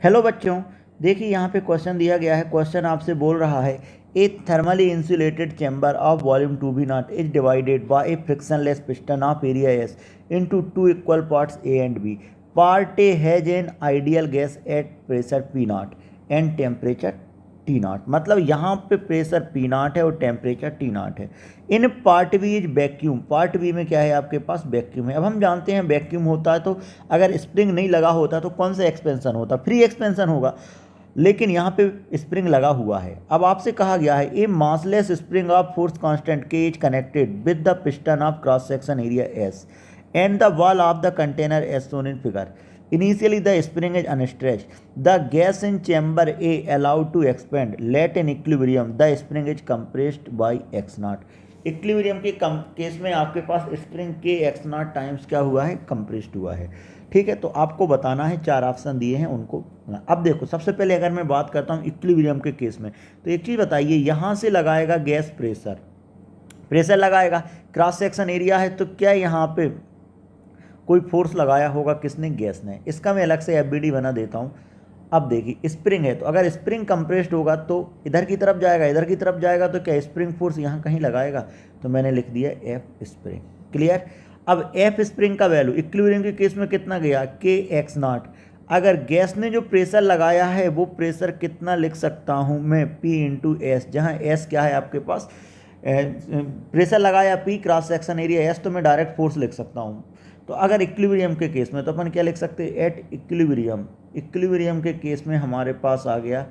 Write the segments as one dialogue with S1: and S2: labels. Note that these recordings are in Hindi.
S1: हेलो बच्चों, देखिए यहाँ पे क्वेश्चन दिया गया है। क्वेश्चन आपसे बोल रहा है a thermally insulated chamber of volume 2V0 is divided by a frictionless piston of area S into two equal parts A and B. Part A has an ideal gas at pressure P0 and temperature T0। मतलब यहाँ पे प्रेशर P0 है और टेम्परेचर T0 है। In part B is vacuum. Part B में क्या है, आपके पास वैक्यूम है। अब हम जानते हैं वैक्यूम होता है तो अगर स्प्रिंग नहीं लगा होता तो कौन सा एक्सपेंशन होता, फ्री एक्सपेंशन होगा। लेकिन यहाँ पे स्प्रिंग लगा हुआ है। अब आपसे कहा गया है a massless spring of force constant k is connected with the piston of cross section area S and the wall of the container as shown in figure. Initially, the spring is unstretched. The gas in chamber A allowed to expand. Let in equilibrium, the spring is compressed by x0. Equilibrium के केस में आपके पास स्प्रिंग के x0 टाइम्स क्या हुआ है, कंप्रेस्ड हुआ है। ठीक है, तो आपको बताना है, चार ऑप्शन दिए हैं उनको। अब देखो, सबसे पहले अगर मैं बात करता हूँ इक्विलिब्रियम के केस में, तो एक चीज़ बताइए, यहाँ से लगाएगा गैस प्रेशर लगाएगा, क्रॉस सेक्शन एरिया है, तो क्या यहाँ पे कोई फोर्स लगाया होगा, किसने, गैस ने। इसका मैं अलग से एफबीडी बना देता हूँ। अब देखिए, स्प्रिंग है तो अगर स्प्रिंग कंप्रेस्ड होगा तो इधर की तरफ जाएगा, इधर की तरफ जाएगा, तो क्या स्प्रिंग फोर्स यहाँ कहीं लगाएगा, तो मैंने लिख दिया एफ स्प्रिंग। क्लियर। अब एफ स्प्रिंग का वैल्यू इक्विलिब्रियम के केस में कितना गया, के एक्स नॉट। अगर गैस ने जो प्रेशर लगाया है वो प्रेशर कितना लिख सकता हूँ मैं, पी इंटू एस, जहाँ एस क्या है आपके पास, प्रेशर लगाया P, cross section area S, तो मैं डायरेक्ट फोर्स लिख सकता हूँ। तो अगर इक्विलिब्रियम के केस में तो अपन क्या लिख सकते हैं, एट इक्विलिब्रियम के केस में हमारे पास आ गया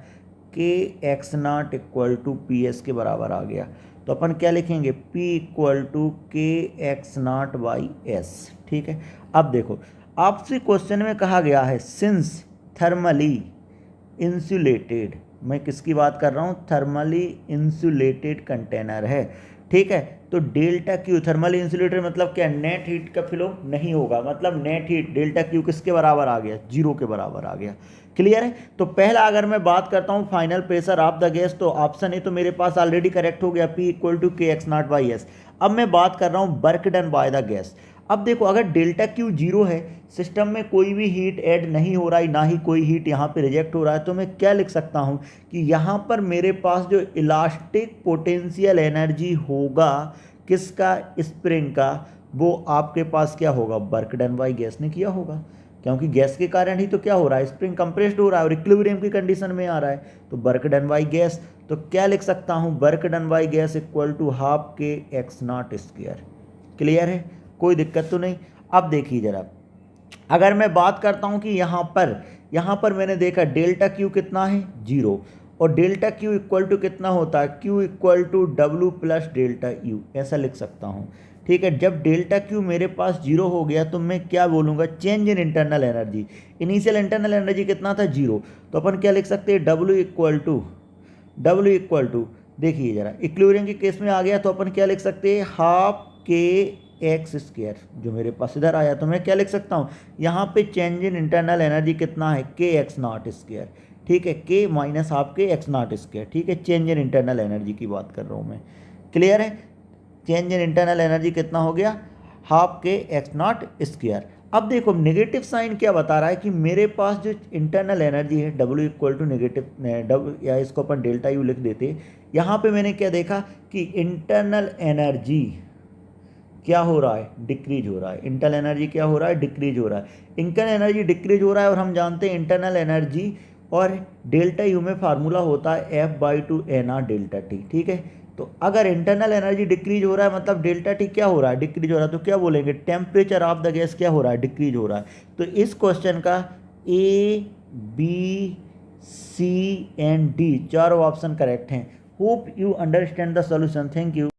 S1: K x naught equal to P S के बराबर आ गया। तो अपन क्या लिखेंगे, P equal to K x naught by S. ठीक है। अब देखो, आपसे क्वेश्चन में कहा गया है सिंस थर्मली इंसुलेटेड, मैं किसकी बात कर रहा हूँ, थर्मली इंसुलेटेड कंटेनर है। ठीक है, तो डेल्टा क्यू, थर्मली इंसुलेटेड मतलब क्या, नेट हीट का फ्लो नहीं होगा, मतलब नेट हीट डेल्टा क्यू किसके बराबर आ गया, जीरो के बराबर आ गया। क्लियर है। तो पहला अगर मैं बात करता हूँ final pressure of the gas, तो ऑप्शन ए तो मेरे पास ऑलरेडी करेक्ट हो गया, P equal to K x naught by S. अब मैं बात कर रहा हूँ work done by the gas. अब देखो, अगर डेल्टा क्यू जीरो है, सिस्टम में कोई भी हीट ऐड नहीं हो रहा है, ना ही कोई हीट यहाँ पे रिजेक्ट हो रहा है, तो मैं क्या लिख सकता हूँ कि यहाँ पर मेरे पास जो इलास्टिक पोटेंशियल एनर्जी होगा किसका, स्प्रिंग का, वो आपके पास क्या होगा, वर्क डन बाई गैस ने किया होगा। क्योंकि गैस के कारण ही तो क्या हो रहा है, स्प्रिंग कंप्रेस्ड हो रहा है और इक्विलिब्रियम की कंडीशन में आ रहा है, तो वर्क डन बाई गैस। तो क्या लिख सकता हूँ, work done by gas equal to half K x naught square. Clear है, कोई दिक्कत तो नहीं। अब देखिए जरा, अगर मैं बात करता हूं कि यहाँ पर मैंने देखा डेल्टा क्यू कितना है, जीरो, और डेल्टा क्यू इक्वल टू कितना होता है, Q equal to W plus delta U, ऐसा लिख सकता हूँ। ठीक है, जब डेल्टा क्यू मेरे पास जीरो हो गया तो मैं क्या बोलूँगा, change in internal energy. Initial internal energy कितना था, जीरो, तो अपन क्या लिख सकते हैं, डब्ल्यू इक्वल टू देखिए जरा, इक्विलिब्रियम के केस में आ गया तो अपन क्या लिख सकते हैं, हाफ के एक्स स्क्वायर, जो मेरे पास इधर आया तो मैं क्या लिख सकता हूँ, यहाँ पे चेंज इन इंटरनल एनर्जी कितना है, के एक्स नॉट स्क्वायर। ठीक है, के minus half K x naught square. ठीक है, चेंज इन इंटरनल एनर्जी की बात कर रहा हूँ मैं। क्लियर है, चेंज इन इंटरनल एनर्जी कितना हो गया, half K x naught square. अब देखो, नेगेटिव साइन क्या बता रहा है कि मेरे पास जो इंटरनल एनर्जी है डब्ल्यू इक्वल टू नेगेटिव, या इसको अपन डेल्टा यू लिख देते। यहाँ पे मैंने क्या देखा कि इंटरनल एनर्जी क्या हो रहा है, डिक्रीज हो रहा है। इंटरनल एनर्जी क्या हो रहा है, डिक्रीज हो रहा है। इंटरनल एनर्जी डिक्रीज हो रहा है, और हम जानते हैं इंटरनल एनर्जी और डेल्टा यू में फार्मूला होता है F by two n R delta T. ठीक है, तो अगर इंटरनल एनर्जी डिक्रीज हो रहा है मतलब डेल्टा टी क्या हो रहा है, डिक्रीज हो रहा है, तो क्या बोलेंगे, टेम्परेचर ऑफ द गैस क्या हो रहा है, डिक्रीज हो रहा है। तो इस क्वेश्चन का ए, बी, सी एंड डी चारों ऑप्शन करेक्ट हैं। Hope you understand the solution. Thank you.